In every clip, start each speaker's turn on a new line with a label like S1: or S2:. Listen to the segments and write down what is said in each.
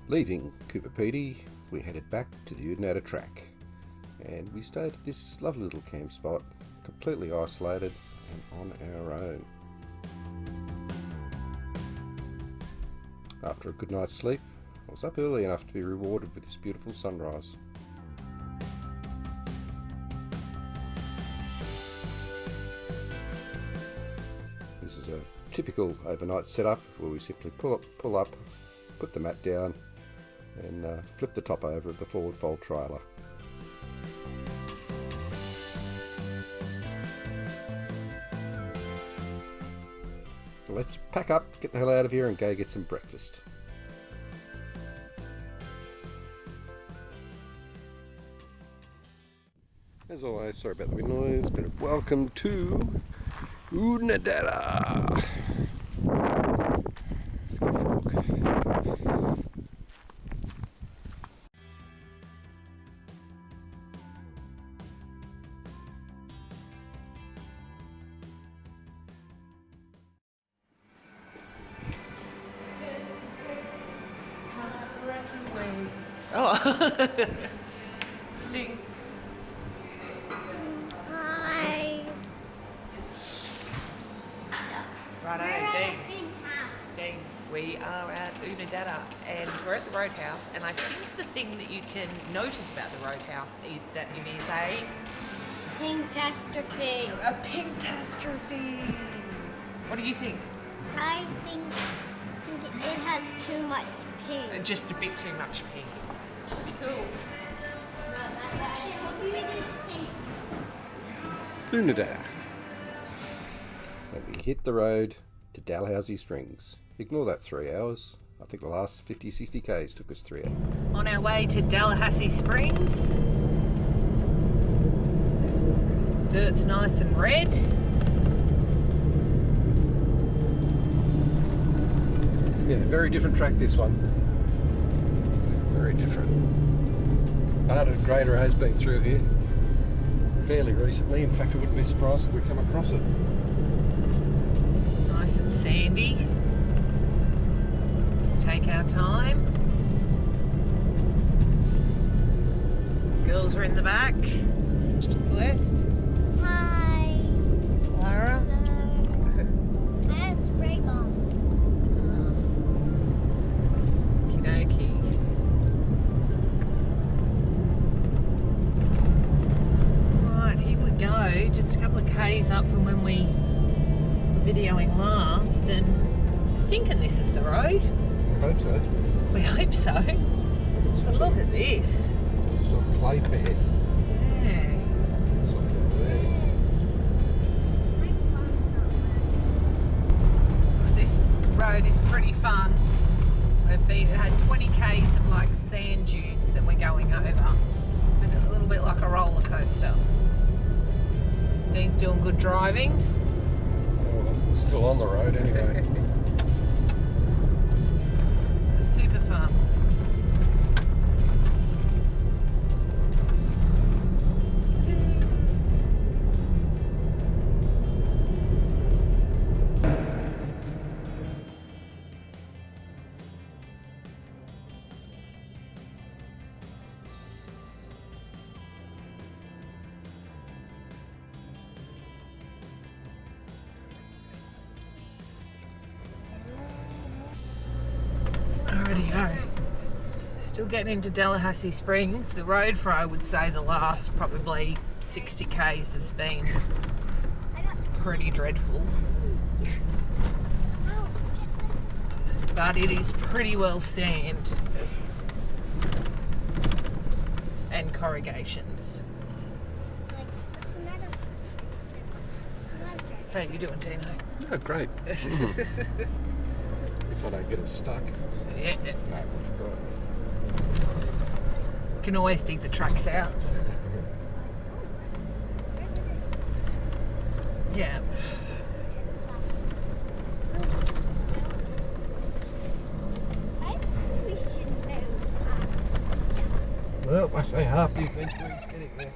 S1: Leaving Cooperpedy, we headed back to the Oodnadatta track, and we stayed at this lovely little camp spot, completely isolated and on our own. After a good night's sleep, I was up early enough to be rewarded with this beautiful sunrise. This is a typical overnight setup where we simply pull up, put the mat down and flip the top over of the forward fold trailer. So let's pack up, get the hell out of here and go get some breakfast. As always, sorry about the wind noise, but welcome to Oodnadatta. Let's go for a look.
S2: Oh. Sing.
S3: Hi.
S2: Righto, Dean. We are at Oodnadatta and we're at the Roadhouse, and I think the thing that you can notice about the Roadhouse is that it is a
S3: Pinkastrophe.
S2: pinkastrophe. What do you think?
S3: I think it has too much pink.
S2: Just a bit too much pink. Pretty cool.
S1: Oodnadatta. And we hit the road to Dalhousie Springs. Ignore that 3 hours. I think the last 50, 60 k's took us 3 hours.
S2: On our way to Dalhousie Springs. Dirt's nice and red.
S1: Yeah, very different track this one. Very different. Ardent grader has been through here fairly recently. In fact, I wouldn't be surprised if we come across it.
S2: Nice and sandy. Let's take our time. Girls are in the back. Celeste.
S3: Hi.
S2: Lara.
S3: Hello. I have spray bomb.
S2: Okey-dokey. Right, here we go. Just a couple of k's up from when we were videoing last, and I'm thinking this is the road.
S1: I hope so.
S2: We hope so. But look at this.
S1: It's sort of clay bed.
S2: Yeah.
S1: Something over there.
S2: This road is pretty fun. We've had 20 k's of like sand dunes that we're going over. Been a little bit like a roller coaster. Dean's doing good driving.
S1: Oh, I'm still on the road anyway.
S2: Super fun. Alrighty-ho. Still getting into Dalhousie Springs. The road for, I would say, the last probably 60 k's has been pretty dreadful. But it is pretty well sand and corrugations. How you doing, Tino?
S1: Oh, great. If I don't get it stuck.
S2: Yeah.
S1: No, right.
S2: Can always dig the tracks out. Yeah.
S1: Well, I say half the adventure is getting there.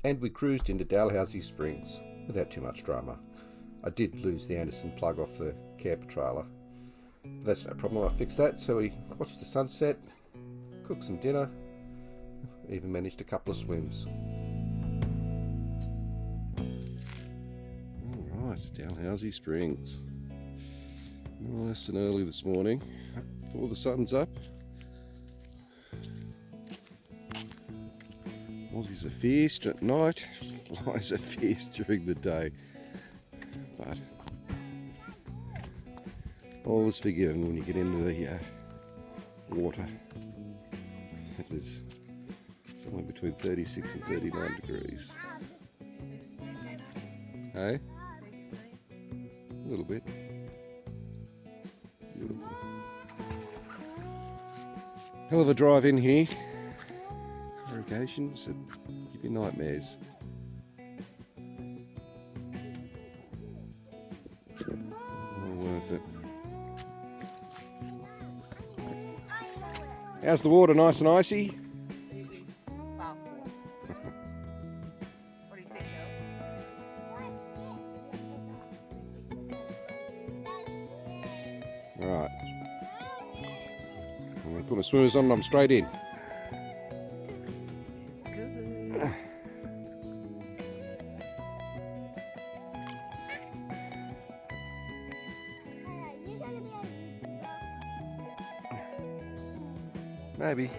S1: and we cruised into Dalhousie Springs without too much drama. I did lose the Anderson plug off the camper trailer. But that's no problem, I fixed that. So we watched the sunset, cooked some dinner, even managed a couple of swims. Alright, Dalhousie Springs. Nice and early this morning, before the sun's up. Aussies are fierce at night, flies are fierce during the day. But all is forgiven when you get into the water. It is somewhere between 36 and 39 degrees. Hey? A little bit. Beautiful. Hell of a drive in here. Corrugations that give you nightmares. All worth it. How's the water? Nice and icy?
S2: It is bathwater. What do you think, girls?
S1: Right. I'm going to put my swimmers on and I'm straight in.
S2: It's good.
S3: You're gonna be on YouTube.
S1: Maybe.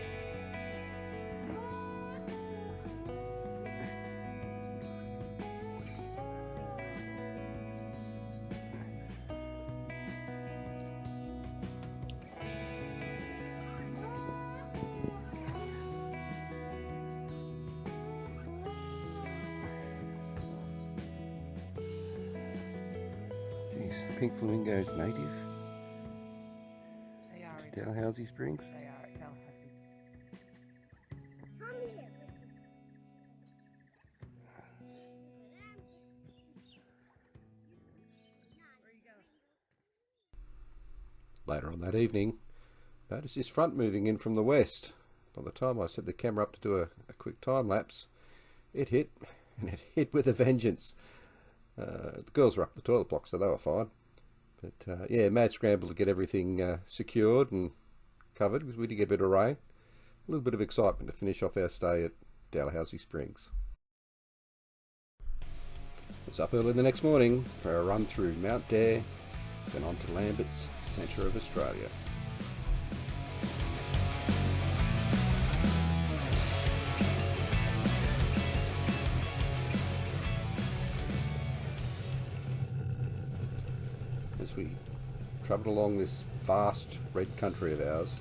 S1: Geez, pink flamingos native.
S2: They are.
S1: Dalhousie Springs.
S2: They are at Dalhousie.
S1: Later on that evening, noticed this front moving in from the west. By the time I set the camera up to do a quick time lapse, it hit, and it hit with a vengeance. The girls were up the toilet block, so they were fine. But yeah, mad scramble to get everything secured and covered because we did get a bit of rain. A little bit of excitement to finish off our stay at Dalhousie Springs. I was up early the next morning for a run through Mount Dare, then on to Lamberts, centre of Australia. As we travelled along this vast red country of ours,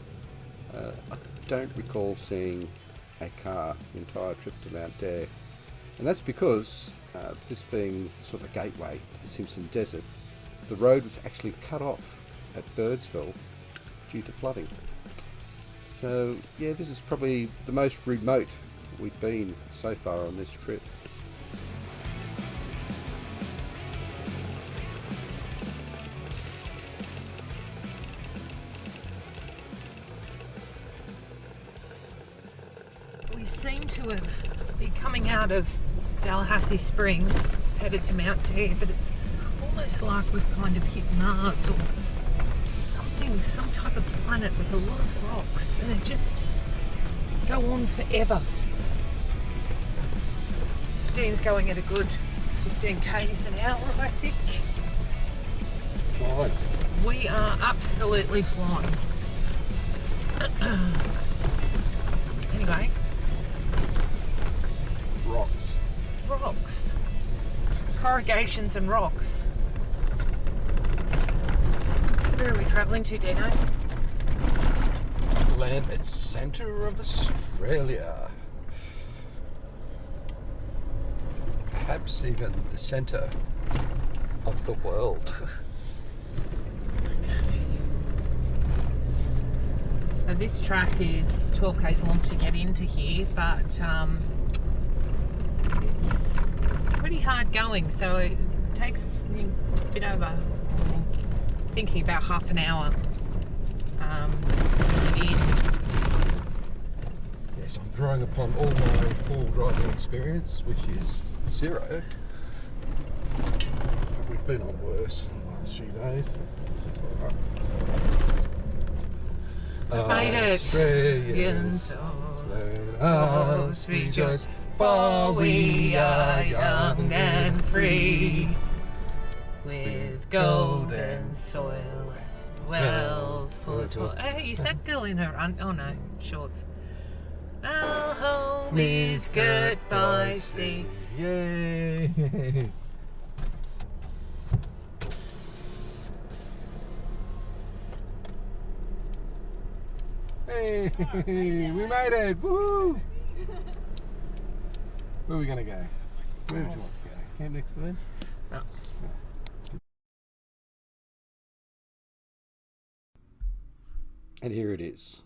S1: I don't recall seeing a car the entire trip to Mount Dare, and that's because this being sort of a gateway to the Simpson Desert, the road was actually cut off at Birdsville due to flooding. So yeah, this is probably the most remote we've been so far on this trip.
S2: We seem to have been coming out of Dalhousie Springs, headed to Mount Dare, but it's almost like we've kind of hit Mars or something, some type of planet with a lot of rocks, and they just go on forever. Dean's going at a good 15 k's an hour, I think.
S1: Flying.
S2: We are absolutely flying. Anyway. Rocks. Corrugations and rocks. Where are we travelling to, Dino?
S1: Lamberts, centre of Australia. Perhaps even the centre of the world.
S2: So this track is 12 k's long to get into here, but it's pretty hard going, so it takes a bit over, thinking about half an hour to get in.
S1: Yes, I'm drawing upon all my all driving experience, which is 0. We've been on worse in the last few days. This is all right.
S2: Made it.
S1: Australians, let us rejoice,
S2: for we are young and free, with golden soil and wealth for toil. Hey, is that girl in her oh no, shorts? Our home is girt by sea.
S1: Yay! Hey, we made it! Woo! Where are we going to go? Where would you want to go? Camp next to them?
S2: No.
S1: And here it is,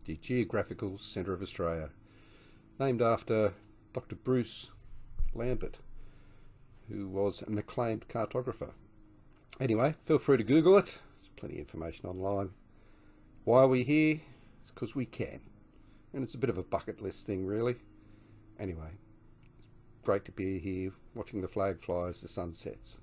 S1: the Geographical Centre of Australia, named after Dr. Bruce Lambert, who was an acclaimed cartographer. Anyway, feel free to Google it. There's plenty of information online. Why are we here? It's because we can. And it's a bit of a bucket list thing, really. Anyway, it's great to be here watching the flag fly as the sun sets.